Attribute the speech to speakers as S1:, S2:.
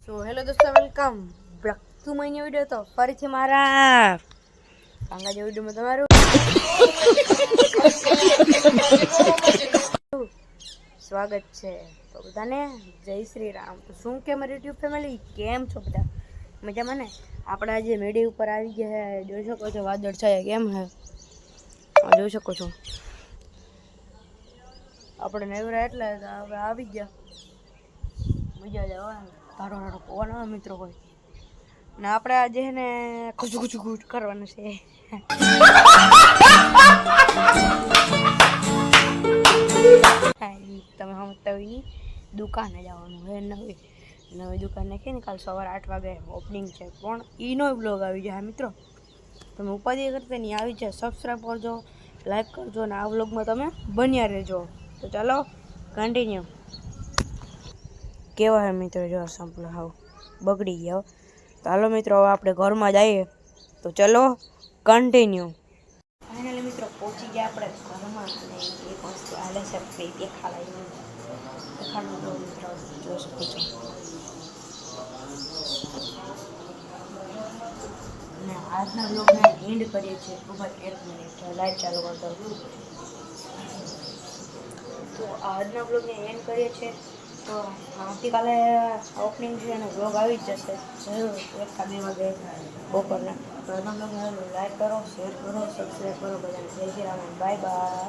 S1: So hello દોસ્તો, welcome back to my new video. તો ફરીથી મારા કાંગા જે વિડીયોમાં તમારું સ્વાગત છે. તો બધાને જય શ્રી રામ. તો શું કે મારી યુટ્યુબ ફેમિલી, કેમ છો બધા? મજામાં ને? આપણે આજે મેડી ઉપર આવી ગયા છે. જોઈ શકો છો વાદળ છાયા કેમ હે, જોઈ શકો છો. આપણે નેવરા એટલે હવે આવી ગયા. મજા જવા તારો તારો પવન આવે મિત્રો કોઈ ને. આપણે આજે ને ખુશ કરવાનું છે. તમે સમજતા હોય ની, દુકાને જવાનું હે. નવી દુકાન નાખી ને કાલ સવારે 8 વાગે ઓપનિંગ છે, પણ ઈનો બ્લોગ આવી જાય મિત્રો. તમે ઉપાધિ કરતા નહીં, આવી જાય. સબસ્ક્રાઈબ કરજો, લાઈક કરજો અને આ વ્લોગમાં તમે બન્યા રહેજો. તો ચાલો કન્ટિન્યુ. કેવા હે મિત્રો, જો સંપલ હાવ બગડી ગયા. તો હાલો મિત્રો, હવે આપણે ઘરમાં જઈએ. તો ચલો કન્ટિન્યુ. ફાઇનલી મિત્રો પહોંચી ગયા આપણે ઘરમાં. અને એક વસ્તુ હાલે છે દેખાડું મિત્રો, જોઈ શકો છો. અને આજના બ્લોગને એન્ડ કરીએ છીએ. ખૂબ જ 1 મિનિટ લાઈટ ચાલુ કરતો. તો આજના બ્લોગને એન્ડ કરીએ છીએ. તો આવતીકાલે ઓપનિંગ છે અને બ્લોગ આવી જ જશે જરૂર 1 કે 2 વાગે બપોરના. તો આજના બ્લોગને લાઈક કરો, શેર કરો, સબસ્ક્રાઈબ કરો બધાને. જય શ્રી રામ, બાય બાય.